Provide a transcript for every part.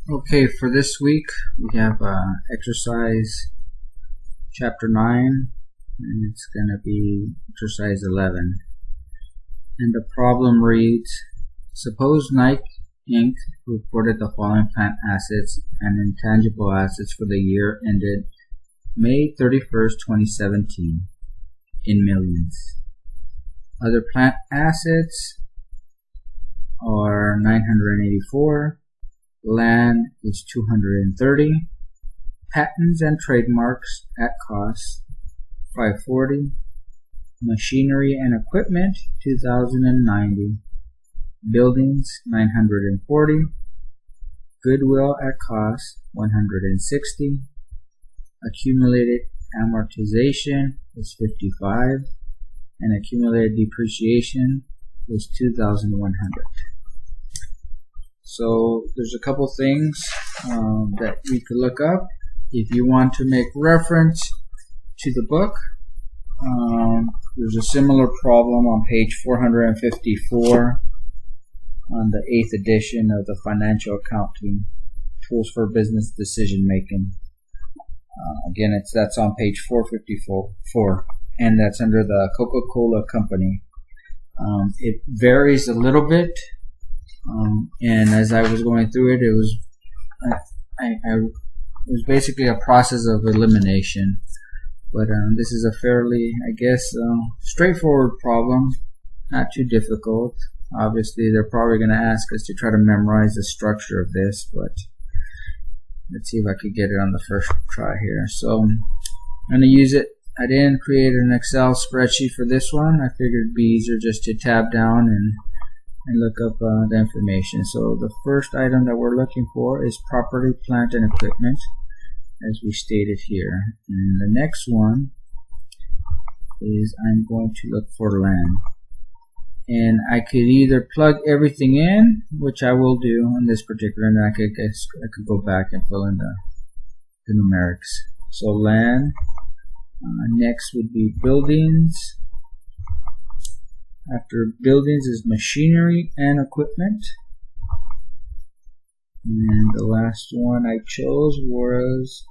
Okay, for this week we have exercise chapter 9, and it's going to be exercise 11. And the problem reads, suppose Nike Inc. reported the following plant assets and intangible assets for the year ended May 31st, 2017 in millions. Other plant assets are 984. Land is 230. Patents and trademarks at cost 540. Machinery and equipment 2090. Buildings 940. Goodwill at cost 160. Accumulated amortization is 55. And accumulated depreciation is 2,100. So there's a couple things that you could look up if you want to make reference to the book. There's a similar problem on page 454 on the 8th edition of the Financial Accounting Tools for Business Decision Making. Again, that's on page 454, and that's under the Coca-Cola Company. It varies a little bit. And as I was going through it, it was basically a process of elimination. But this is a fairly, I guess, straightforward problem, not too difficult. Obviously, they're probably going to ask us to try to memorize the structure of this, but let's see if I could get it on the first try here. So I'm going to use it. I didn't create an Excel spreadsheet for this one. I figured it'd be easier just to tab down and look up the information. So the first item that we're looking for is property, plant, and equipment, as we stated here. And the next one is I'm going to look for land. And I could either plug everything in, which I will do on this particular, and I could go back and fill in the numerics. So land. Next would be buildings. After buildings is machinery and equipment. And the last one I chose was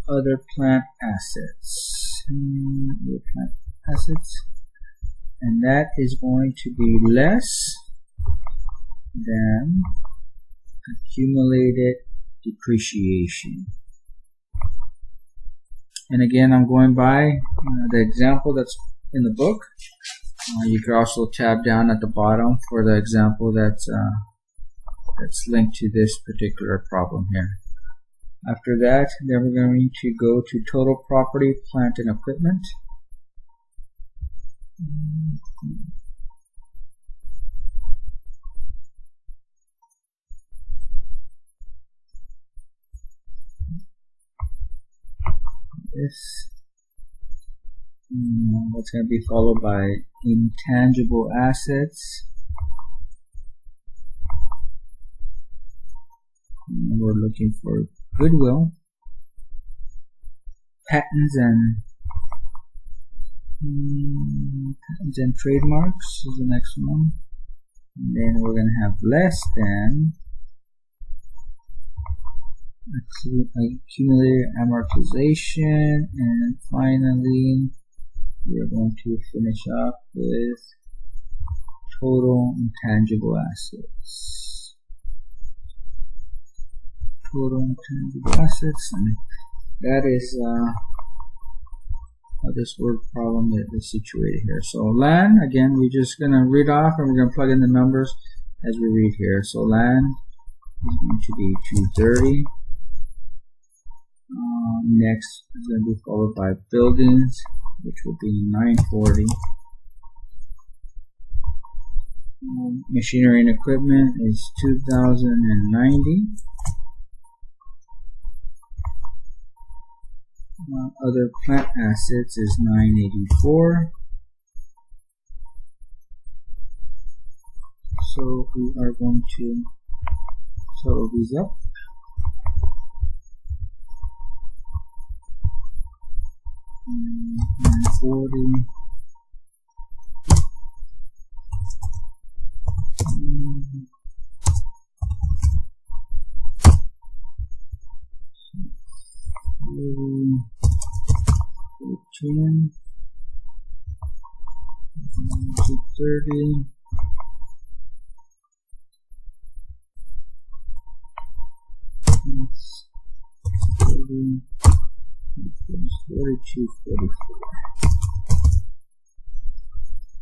other plant assets. And that is going to be less than accumulated depreciation. And again, I'm going by the example that's in the book. You can also tab down at the bottom for the example that's linked to this particular problem here. After that, then we're going to go to total property, plant, and equipment. What's going to be followed by intangible assets. And we're looking for goodwill. Patents and trademarks is the next one. And then we're going to have less than accumulated amortization, and finally we're going to finish up with total intangible assets. Total intangible assets, and that is how this word problem is situated here. So land, again, we're just going to read off and we're going to plug in the numbers as we read here. So land is going to be 230. Next is going to be followed by buildings, which will be 940. Machinery and equipment is 2090. Other plant assets is 984. So we are going to total these up. 940. 14, 230, 30, 42, 44.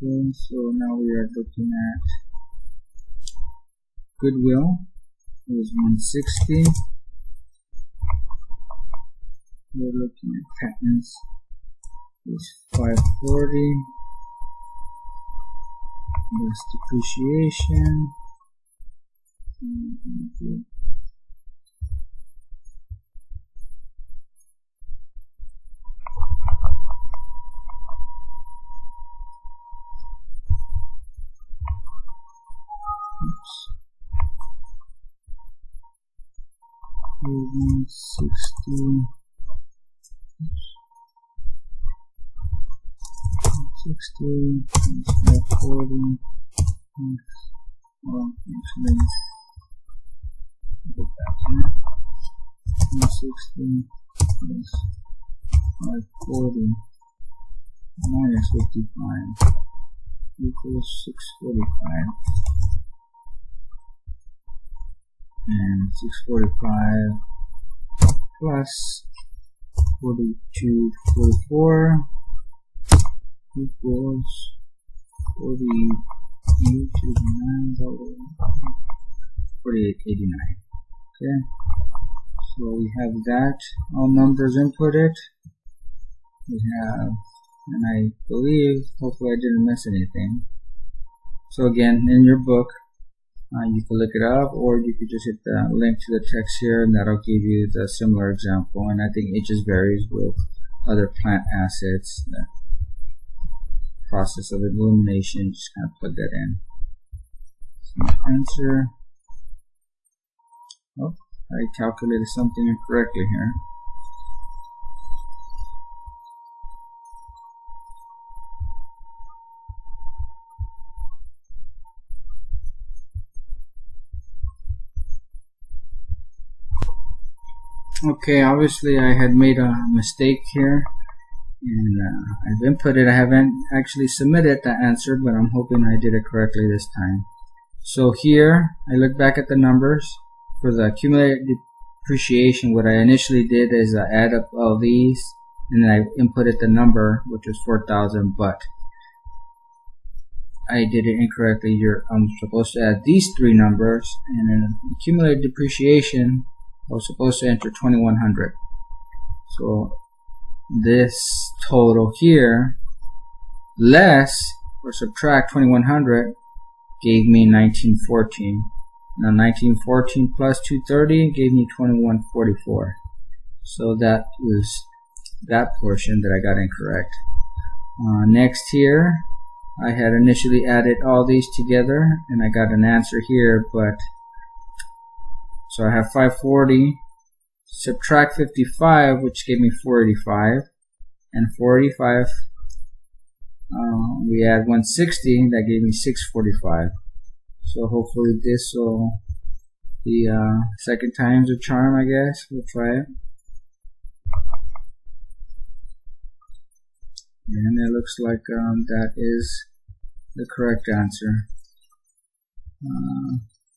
Okay, so now we are looking at goodwill. It was 160. We're looking at patents. It's 540. There's depreciation. Oops. 160. 60, 540, well, actually, go back here, 160 plus 540 minus 55 equals 645, and 645 plus 4244 equals 4889. Okay, so we have that, all numbers inputted. We have, and I believe, hopefully I didn't miss anything. So again, in your book, you can look it up, or you could just hit the link to the text here, and that'll give you the similar example. And I think it just varies with other plant assets. The process of elimination, just kind of plug that in. So answer. Oh, I calculated something incorrectly here. Okay, obviously I had made a mistake here, and I've inputted. I haven't actually submitted the answer, but I'm hoping I did it correctly this time. So here, I look back at the numbers. For the accumulated depreciation, what I initially did is I add up all these, and then I inputted the number, which was 4,000, but I did it incorrectly. I'm supposed to add these three numbers, and then accumulated depreciation, I was supposed to enter 2,100. So this total here, less or subtract 2,100, gave me 1914. Now 1914 plus 230 gave me 2144. So that was that portion that I got incorrect. Next here, I had initially added all these together, and I got an answer here, but so I have 540, subtract 55, which gave me 485, and 485, we add 160, that gave me 645. So hopefully this will be second time's a charm, I guess. We'll try it. And it looks like that is the correct answer.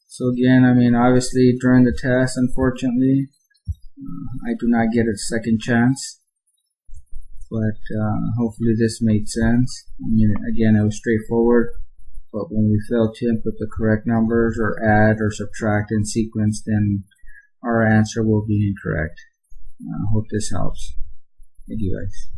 So again, I mean, obviously during the test, unfortunately, I do not get a second chance. But hopefully this made sense. I mean, again, it was straightforward. But when we fail to input the correct numbers or add or subtract in sequence, then our answer will be incorrect. I hope this helps. Thank you guys.